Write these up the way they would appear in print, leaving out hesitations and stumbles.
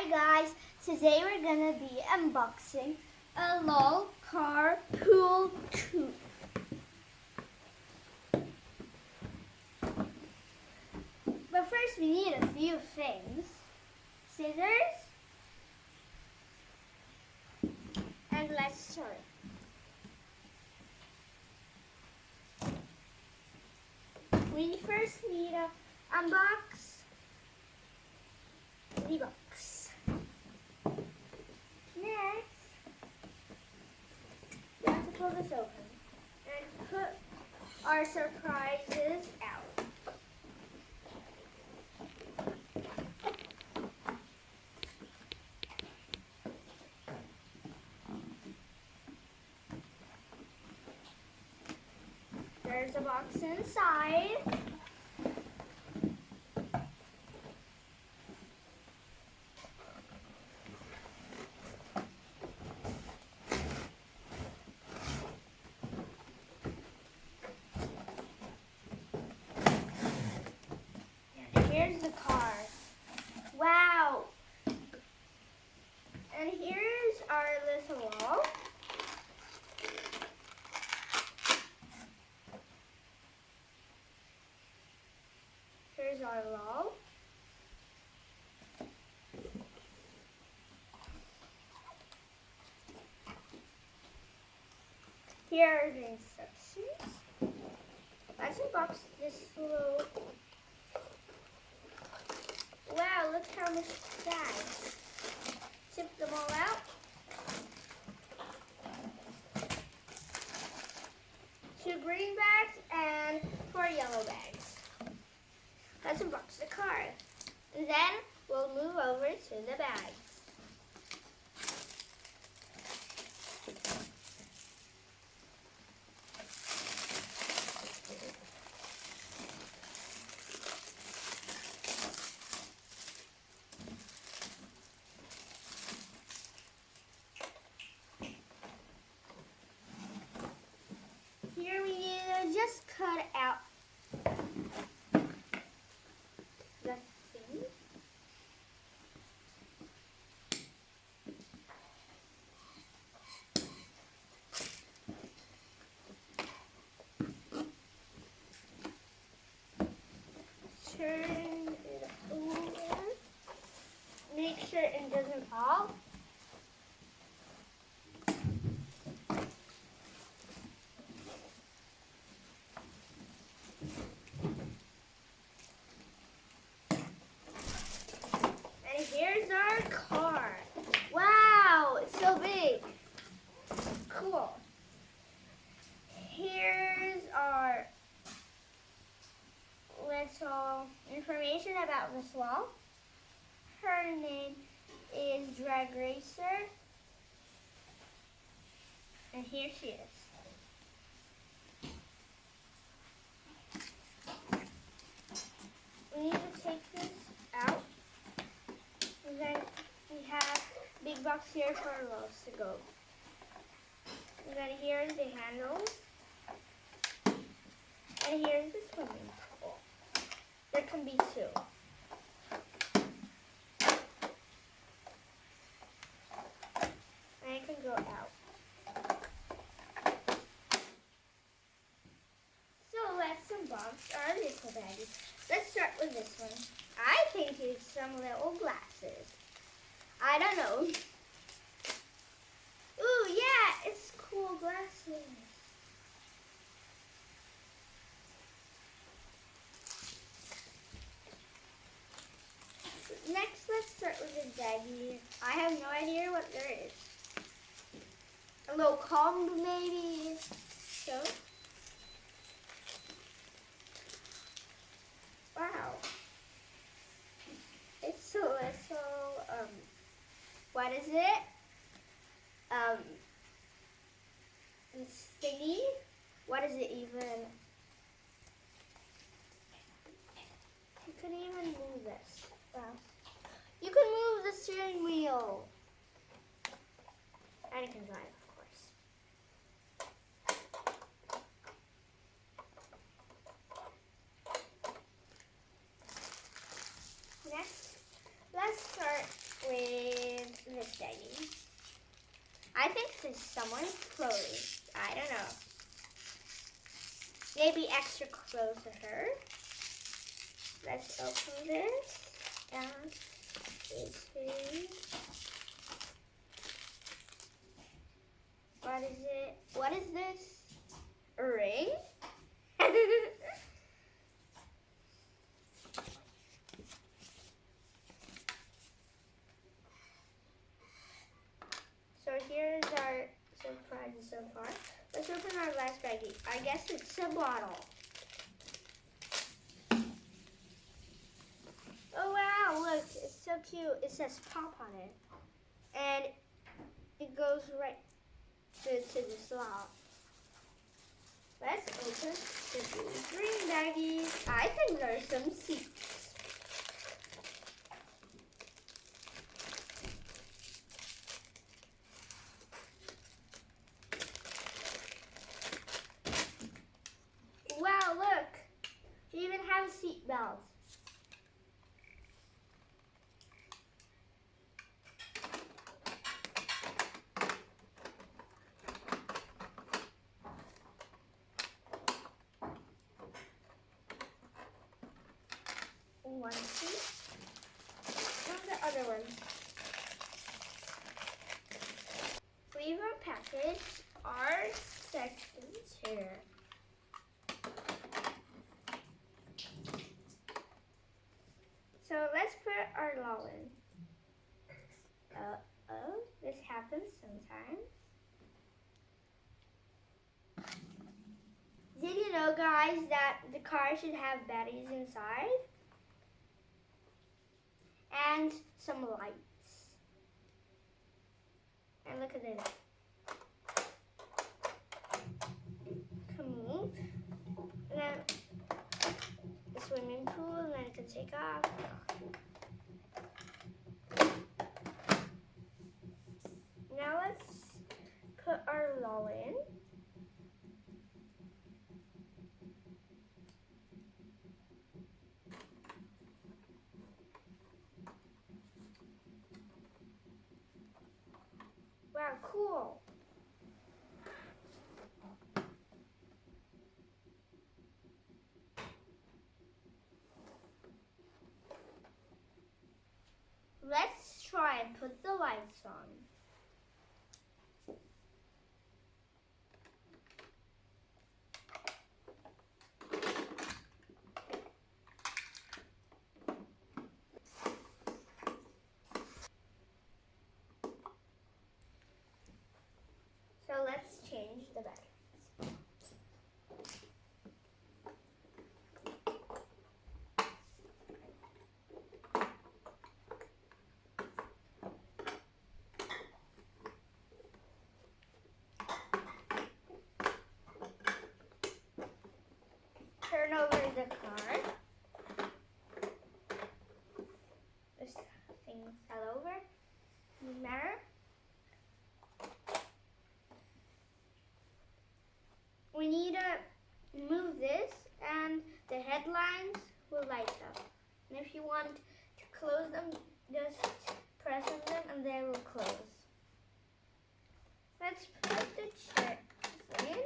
Hi guys, today we're gonna be unboxing a LOL Car-Pool Coupe. But first we need a few things. Scissors, and let's start. We first need to unbox the box. Next, we have to pull this open and put our surprises out. There's a box inside. And here's the car. Wow! And here's our little wall. Here's our wall. Here are the instructions. Let's unbox this little. Wow, look how much bags. Tip them all out. Two green bags and 4 yellow bags. Let's unbox the car. And then we'll move over to the bags. Here we need to just cut out the thing. Turn it over. Make sure it doesn't fall. Here's our car. Wow, it's so big. Cool. Here's our little information about Miss LOL. Her name is Drag Racer. And here she is. We need to take this out. And then we have a big box here for our loaves to go. And then here's the handles. And here's the swimming pool. There can be 2. And it can go out. So let's unbox our little baggies. Let's start with this one. I think it's some little glasses. I don't know. Ooh, yeah, it's cool glasses. Next, let's start with the baggie. I have no idea what there is. A little comb, maybe. So. Wow. It's a little, what is it? This thingy? What is it even? You can even move this. Wow. You can move the steering wheel. And you can drive, of course. Next, let's start with think it's someone's clothes. I don't know. Maybe extra clothes to her. Let's open this. And this is... What is it? What is this? A ring? So here's our surprises so far. Let's open our last baggie. I guess it's a bottle. Oh wow, look, it's so cute. It says pop on it. And it goes right to the slot. Let's open the green baggies. I think there's some seats. Wow, look. You even have a seat belt. One seat. And the other one. Flavor package are sections here. So let's put our LOL in. Uh-oh, this happens sometimes. Did you know, guys, that the car should have batteries inside? And some lights. And look at this. Cool. And then the swimming pool, and then you can take off. Now let's put our LOL in. Wow, cool. Let's try and put the lights on. So let's change the batteries. Turn over the car. This thing fell over. Mirror. We need to move this, and the headlights will light up. And if you want to close them, just press on them and they will close. Let's put the chairs in.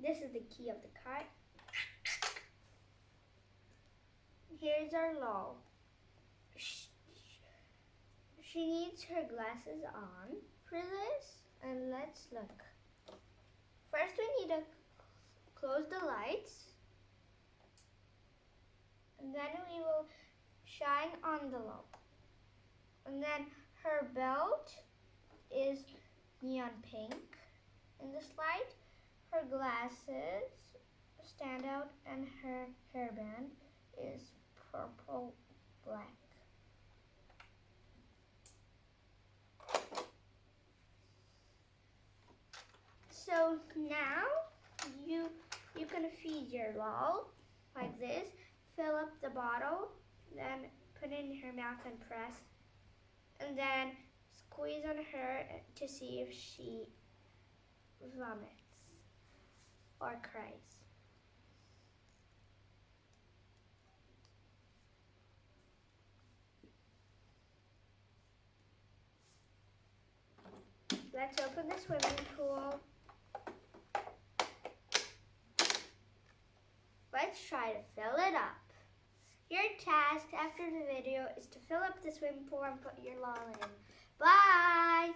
This is the key of the car. Here's our LOL. She needs her glasses on for this, and let's look. First we need to close the lights, and then we will shine on the LOL. And then her belt is neon pink in this light. Her glasses stand out, and her hairband is purple black. So now you can feed your LOL like this. Fill up the bottle, then put it in her mouth and press, and then squeeze on her to see if she vomits. or craze. Let's open the swimming pool. Let's try to fill it up. Your task after the video is to fill up the swimming pool and put your LOL in. Bye!